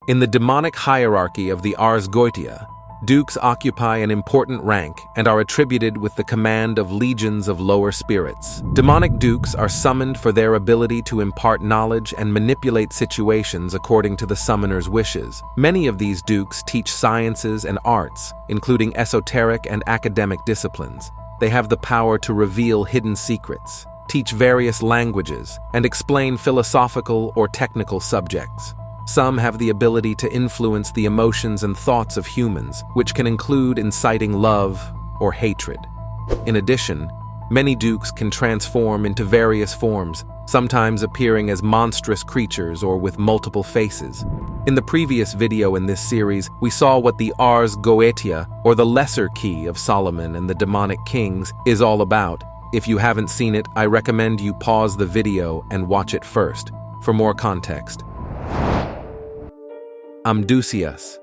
In the demonic hierarchy of the Ars Goetia, dukes occupy an important rank and are attributed with the command of legions of lower spirits. Demonic dukes are summoned for their ability to impart knowledge and manipulate situations according to the summoner's wishes. Many of these dukes teach sciences and arts, including esoteric and academic disciplines. They have the power to reveal hidden secrets, teach various languages, and explain philosophical or technical subjects. Some have the ability to influence the emotions and thoughts of humans, which can include inciting love or hatred. In addition, many dukes can transform into various forms, sometimes appearing as monstrous creatures or with multiple faces. In the previous video in this series, we saw what the Ars Goetia, or the Lesser Key of Solomon and the Demonic Kings, is all about. If you haven't seen it, I recommend you pause the video and watch it first, for more context. Amdusias.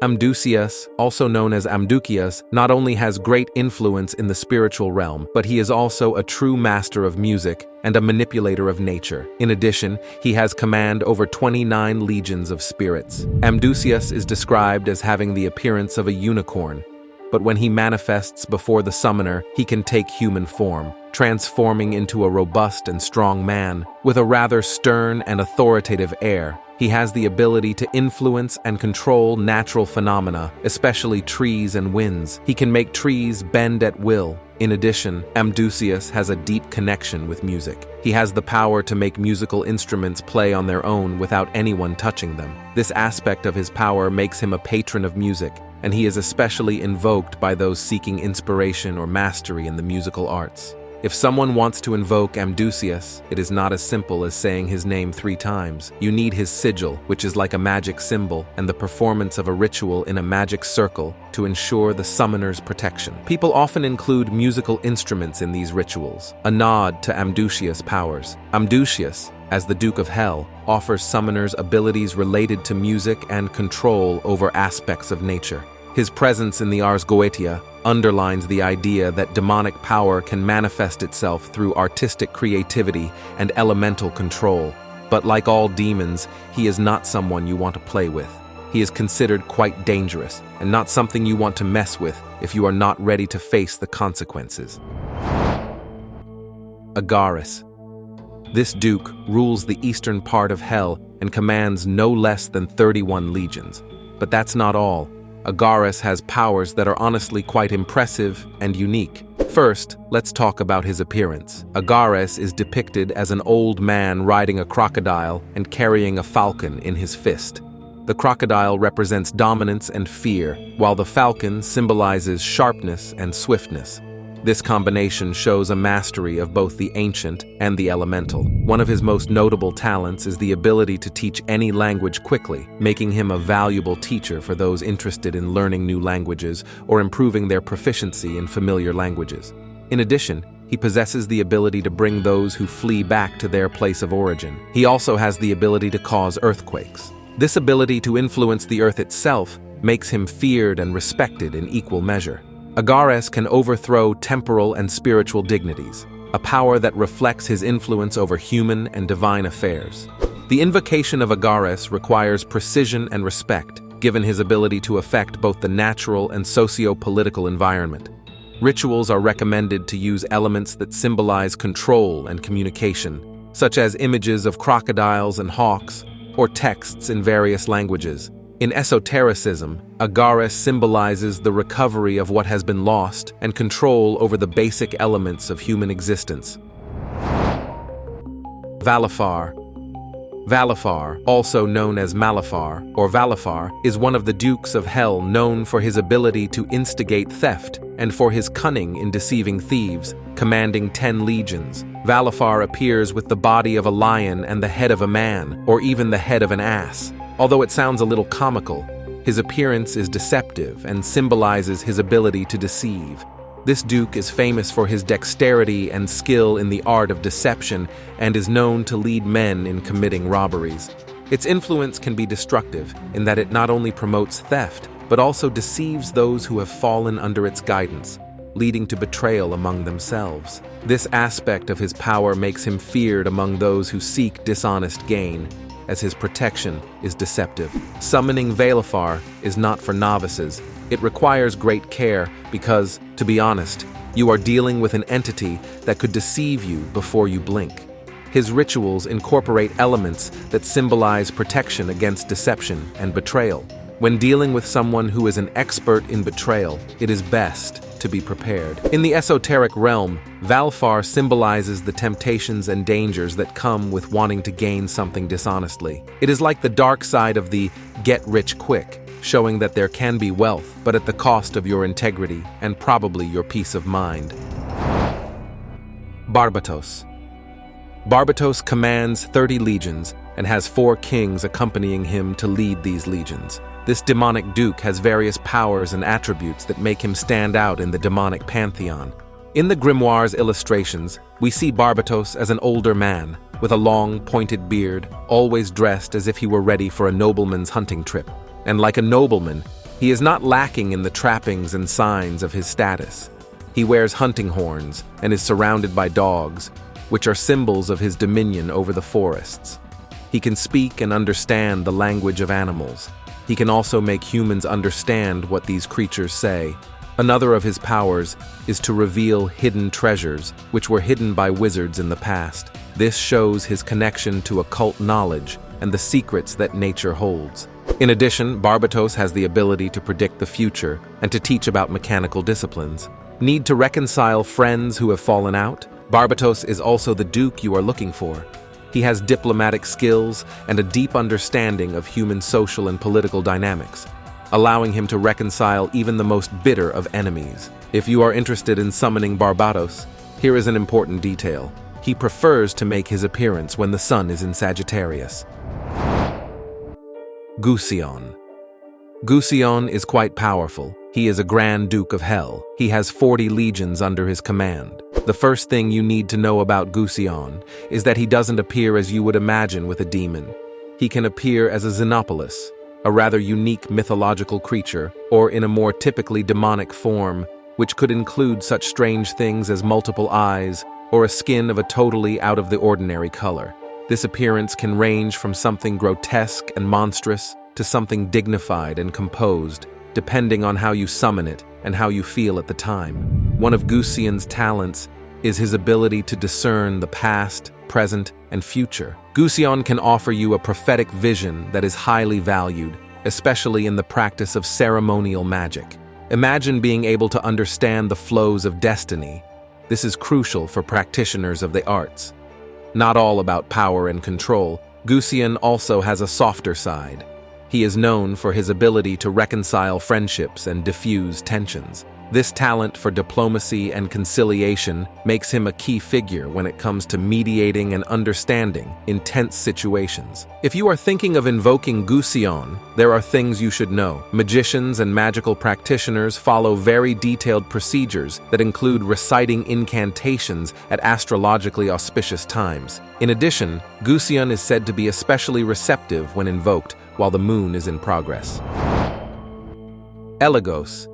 Amdusias, also known as Amdusias, not only has great influence in the spiritual realm, but he is also a true master of music and a manipulator of nature. In addition, he has command over 29 legions of spirits. Amdusias is described as having the appearance of a unicorn, but when he manifests before the summoner, he can take human form, transforming into a robust and strong man with a rather stern and authoritative air. He has the ability to influence and control natural phenomena, especially trees and winds. He can make trees bend at will. In addition, Amdusias has a deep connection with music. He has the power to make musical instruments play on their own without anyone touching them. This aspect of his power makes him a patron of music, and he is especially invoked by those seeking inspiration or mastery in the musical arts. If someone wants to invoke Amdusias, it is not as simple as saying his name 3 times. You need his sigil, which is like a magic symbol, and the performance of a ritual in a magic circle to ensure the summoner's protection. People often include musical instruments in these rituals, a nod to Amdusias' powers. Amdusias, as the Duke of Hell, offers summoners abilities related to music and control over aspects of nature. His presence in the Ars Goetia underlines the idea that demonic power can manifest itself through artistic creativity and elemental control. But like all demons, he is not someone you want to play with. He is considered quite dangerous, and not something you want to mess with if you are not ready to face the consequences. Agares. This duke rules the eastern part of Hell and commands no less than 31 legions. But that's not all. Agares has powers that are honestly quite impressive and unique. First, let's talk about his appearance. Agares is depicted as an old man riding a crocodile and carrying a falcon in his fist. The crocodile represents dominance and fear, while the falcon symbolizes sharpness and swiftness. This combination shows a mastery of both the ancient and the elemental. One of his most notable talents is the ability to teach any language quickly, making him a valuable teacher for those interested in learning new languages or improving their proficiency in familiar languages. In addition, he possesses the ability to bring those who flee back to their place of origin. He also has the ability to cause earthquakes. This ability to influence the earth itself makes him feared and respected in equal measure. Agares can overthrow temporal and spiritual dignities, a power that reflects his influence over human and divine affairs. The invocation of Agares requires precision and respect, given his ability to affect both the natural and socio-political environment. Rituals are recommended to use elements that symbolize control and communication, such as images of crocodiles and hawks, or texts in various languages. In esotericism, Agares symbolizes the recovery of what has been lost and control over the basic elements of human existence. Valfar. Valfar, also known as Malafar or Valfar, is one of the Dukes of Hell known for his ability to instigate theft and for his cunning in deceiving thieves, commanding 10 legions. Valfar appears with the body of a lion and the head of a man, or even the head of an ass. Although it sounds a little comical, his appearance is deceptive and symbolizes his ability to deceive. This duke is famous for his dexterity and skill in the art of deception and is known to lead men in committing robberies. Its influence can be destructive in that it not only promotes theft, but also deceives those who have fallen under its guidance, leading to betrayal among themselves. This aspect of his power makes him feared among those who seek dishonest gain. as his protection is deceptive. Summoning Valfar is not for novices. It requires great care because, to be honest, you are dealing with an entity that could deceive you before you blink. His rituals incorporate elements that symbolize protection against deception and betrayal. When dealing with someone who is an expert in betrayal, it is best to be prepared. In the esoteric realm, Valfar symbolizes the temptations and dangers that come with wanting to gain something dishonestly. It is like the dark side of the get-rich-quick, showing that there can be wealth, but at the cost of your integrity and probably your peace of mind. Barbatos. Barbatos commands 30 legions and has 4 kings accompanying him to lead these legions. This demonic duke has various powers and attributes that make him stand out in the demonic pantheon. In the grimoire's illustrations, we see Barbatos as an older man, with a long, pointed beard, always dressed as if he were ready for a nobleman's hunting trip. And like a nobleman, he is not lacking in the trappings and signs of his status. He wears hunting horns and is surrounded by dogs, which are symbols of his dominion over the forests. He can speak and understand the language of animals. He can also make humans understand what these creatures say. Another of his powers is to reveal hidden treasures, which were hidden by wizards in the past. This shows his connection to occult knowledge and the secrets that nature holds. In addition, Barbatos has the ability to predict the future and to teach about mechanical disciplines. Need to reconcile friends who have fallen out? Barbatos is also the duke you are looking for. He has diplomatic skills and a deep understanding of human social and political dynamics, allowing him to reconcile even the most bitter of enemies. If you are interested in summoning Barbatos, here is an important detail. He prefers to make his appearance when the sun is in Sagittarius. Gion. Gion is quite powerful. He is a Grand Duke of Hell. He has 40 legions under his command. The first thing you need to know about Gion is that he doesn't appear as you would imagine with a demon. He can appear as a Xenopolis, a rather unique mythological creature, or in a more typically demonic form, which could include such strange things as multiple eyes or a skin of a totally out-of-the-ordinary color. This appearance can range from something grotesque and monstrous to something dignified and composed, depending on how you summon it and how you feel at the time. One of Gion's talents is his ability to discern the past, present, and future. Gion can offer you a prophetic vision that is highly valued, especially in the practice of ceremonial magic. Imagine being able to understand the flows of destiny. This is crucial for practitioners of the arts. Not all about power and control, Gion also has a softer side. He is known for his ability to reconcile friendships and diffuse tensions. This talent for diplomacy and conciliation makes him a key figure when it comes to mediating and understanding intense situations. If you are thinking of invoking Gion, there are things you should know. Magicians and magical practitioners follow very detailed procedures that include reciting incantations at astrologically auspicious times. In addition, Gion is said to be especially receptive when invoked while the moon is in progress. Elos.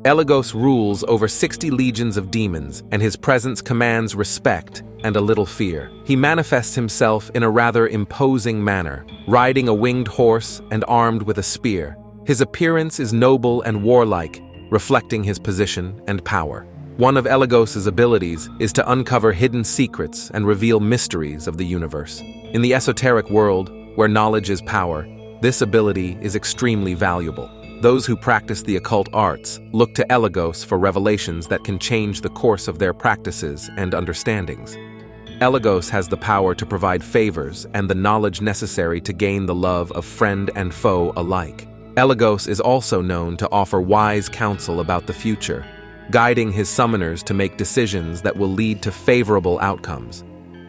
Elos rules over 60 legions of demons, and his presence commands respect and a little fear. He manifests himself in a rather imposing manner, riding a winged horse and armed with a spear. His appearance is noble and warlike, reflecting his position and power. One of Elos's abilities is to uncover hidden secrets and reveal mysteries of the universe. In the esoteric world, where knowledge is power, this ability is extremely valuable. Those who practice the occult arts look to Elos for revelations that can change the course of their practices and understandings. Elos has the power to provide favors and the knowledge necessary to gain the love of friend and foe alike. Elos is also known to offer wise counsel about the future, guiding his summoners to make decisions that will lead to favorable outcomes.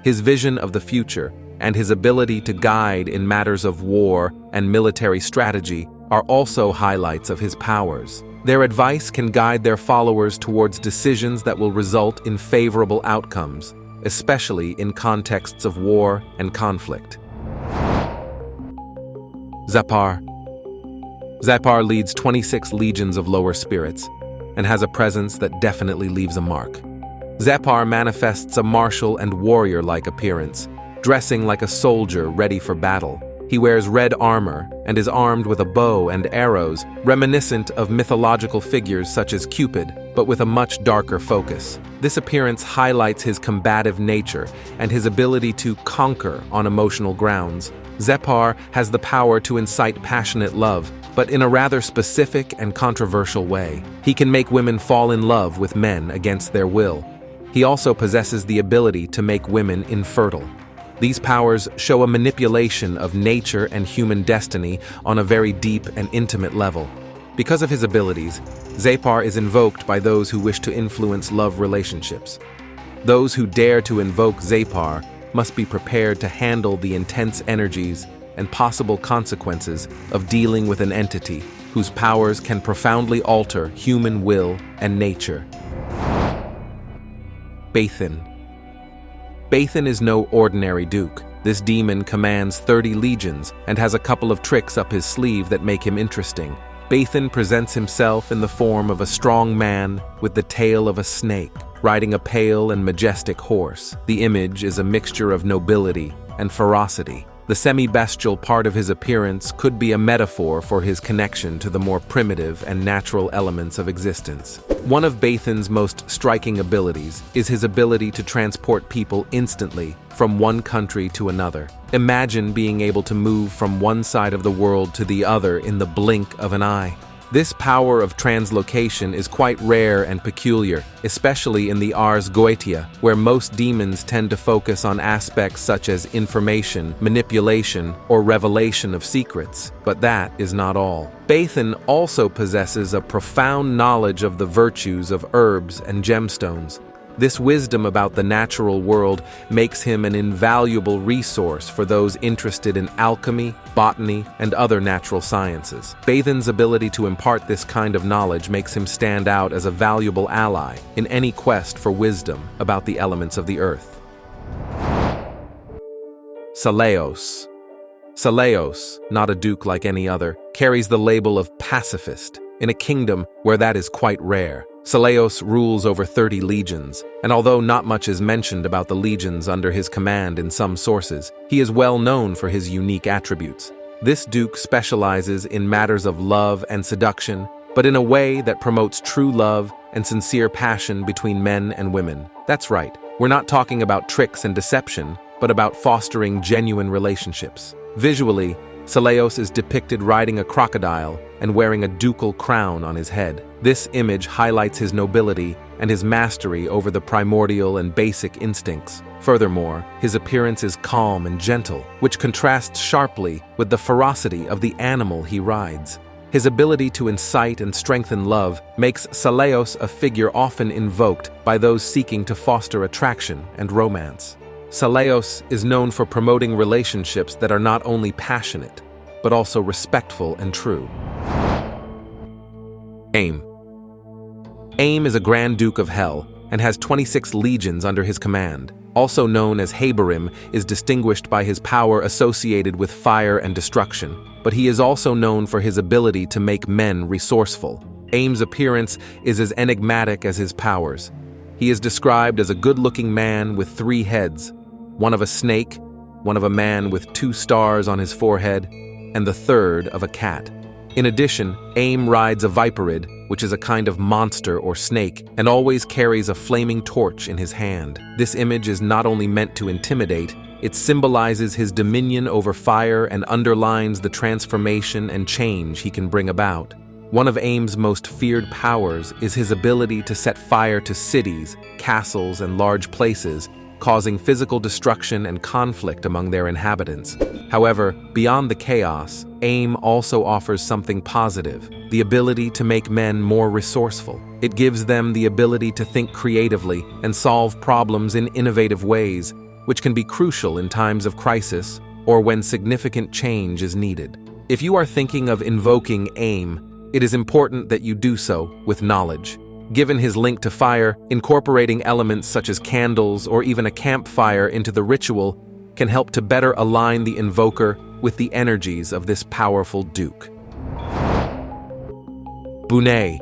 His vision of the future and his ability to guide in matters of war and military strategy are also highlights of his powers. Their advice can guide their followers towards decisions that will result in favorable outcomes, especially in contexts of war and conflict. Zapar. Zapar leads 26 legions of lower spirits and has a presence that definitely leaves a mark. Zapar manifests a martial and warrior-like appearance, dressing like a soldier ready for battle. He wears red armor and is armed with a bow and arrows, reminiscent of mythological figures such as Cupid, but with a much darker focus. This appearance highlights his combative nature and his ability to conquer on emotional grounds. Zapar has the power to incite passionate love, but in a rather specific and controversial way. He can make women fall in love with men against their will. He also possesses the ability to make women infertile. These powers show a manipulation of nature and human destiny on a very deep and intimate level. Because of his abilities, Zapar is invoked by those who wish to influence love relationships. Those who dare to invoke Zapar must be prepared to handle the intense energies and possible consequences of dealing with an entity whose powers can profoundly alter human will and nature. Bathan. Bathan is no ordinary duke. This demon commands 30 legions and has a couple of tricks up his sleeve that make him interesting. Bathan presents himself in the form of a strong man with the tail of a snake, riding a pale and majestic horse. The image is a mixture of nobility and ferocity. The semi-bestial part of his appearance could be a metaphor for his connection to the more primitive and natural elements of existence. One of Bathan's most striking abilities is his ability to transport people instantly from one country to another. Imagine being able to move from one side of the world to the other in the blink of an eye. This power of translocation is quite rare and peculiar, especially in the Ars Goetia, where most demons tend to focus on aspects such as information, manipulation, or revelation of secrets. But that is not all. Bathan also possesses a profound knowledge of the virtues of herbs and gemstones. This wisdom about the natural world makes him an invaluable resource for those interested in alchemy, botany, and other natural sciences. Bathan's ability to impart this kind of knowledge makes him stand out as a valuable ally in any quest for wisdom about the elements of the earth. Saleos. Saleos, not a duke like any other, carries the label of pacifist in a kingdom where that is quite rare. Saleos rules over 30 legions, and although not much is mentioned about the legions under his command in some sources, he is well known for his unique attributes. This duke specializes in matters of love and seduction, but in a way that promotes true love and sincere passion between men and women. That's right, we're not talking about tricks and deception, but about fostering genuine relationships. Visually, Saleos is depicted riding a crocodile and wearing a ducal crown on his head. This image highlights his nobility and his mastery over the primordial and basic instincts. Furthermore, his appearance is calm and gentle, which contrasts sharply with the ferocity of the animal he rides. His ability to incite and strengthen love makes Saleos a figure often invoked by those seeking to foster attraction and romance. Saleos is known for promoting relationships that are not only passionate, but also respectful and true. Aim. Aim is a Grand Duke of Hell and has 26 legions under his command. Also known as Haberim, is distinguished by his power associated with fire and destruction, but he is also known for his ability to make men resourceful. Aim's appearance is as enigmatic as his powers. He is described as a good-looking man with 3 heads, one of a snake, one of a man with 2 stars on his forehead, and the third of a cat. In addition, Aim rides a viperid, which is a kind of monster or snake, and always carries a flaming torch in his hand. This image is not only meant to intimidate, it symbolizes his dominion over fire and underlines the transformation and change he can bring about. One of Aim's most feared powers is his ability to set fire to cities, castles, and large places, causing physical destruction and conflict among their inhabitants. However, beyond the chaos, Aim also offers something positive, the ability to make men more resourceful. It gives them the ability to think creatively and solve problems in innovative ways, which can be crucial in times of crisis or when significant change is needed. If you are thinking of invoking Aim, it is important that you do so with knowledge. Given his link to fire, incorporating elements such as candles or even a campfire into the ritual can help to better align the invoker with the energies of this powerful duke. Bnet.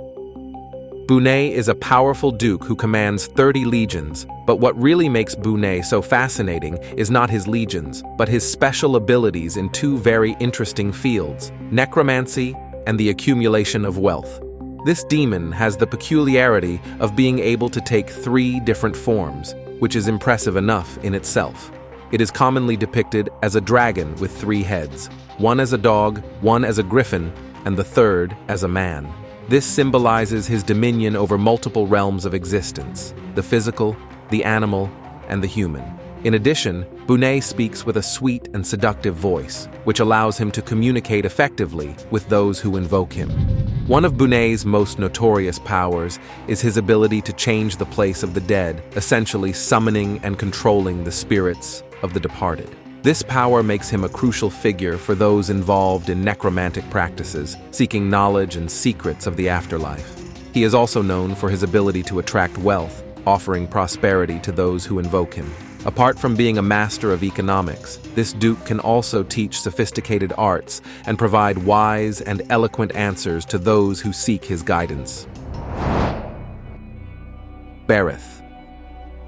Bnet is a powerful duke who commands 30 legions, but what really makes Bnet so fascinating is not his legions, but his special abilities in two very interesting fields, necromancy and the accumulation of wealth. This demon has the peculiarity of being able to take 3 different forms, which is impressive enough in itself. It is commonly depicted as a dragon with 3 heads, one as a dog, one as a griffin, and the third as a man. This symbolizes his dominion over multiple realms of existence, the physical, the animal, and the human. In addition, Bnet speaks with a sweet and seductive voice, which allows him to communicate effectively with those who invoke him. One of Bnet's most notorious powers is his ability to change the place of the dead, essentially summoning and controlling the spirits of the departed. This power makes him a crucial figure for those involved in necromantic practices, seeking knowledge and secrets of the afterlife. He is also known for his ability to attract wealth, offering prosperity to those who invoke him. Apart from being a master of economics, this duke can also teach sophisticated arts and provide wise and eloquent answers to those who seek his guidance. Barth.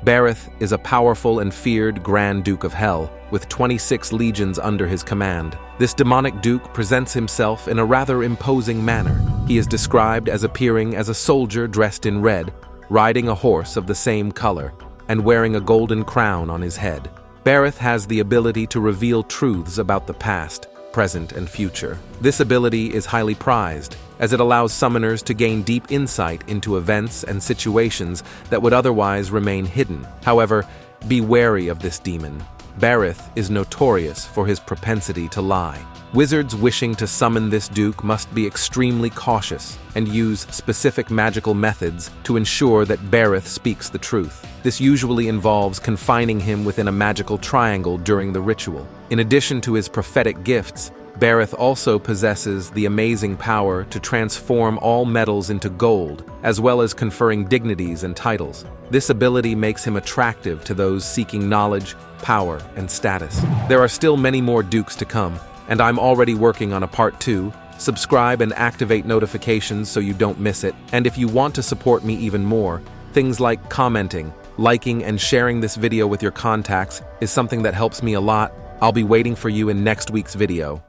Barth is a powerful and feared Grand Duke of Hell, with 26 legions under his command. This demonic duke presents himself in a rather imposing manner. He is described as appearing as a soldier dressed in red, riding a horse of the same color, and wearing a golden crown on his head. Barth has the ability to reveal truths about the past, present, and future. This ability is highly prized, as it allows summoners to gain deep insight into events and situations that would otherwise remain hidden. However, be wary of this demon. Barth is notorious for his propensity to lie. Wizards wishing to summon this duke must be extremely cautious and use specific magical methods to ensure that Barth speaks the truth. This usually involves confining him within a magical triangle during the ritual. In addition to his prophetic gifts, Barth also possesses the amazing power to transform all metals into gold, as well as conferring dignities and titles. This ability makes him attractive to those seeking knowledge, power, and status. There are still many more dukes to come, and I'm already working on a part 2. Subscribe and activate notifications so you don't miss it. And if you want to support me even more, things like commenting, liking, and sharing this video with your contacts is something that helps me a lot. I'll be waiting for you in next week's video.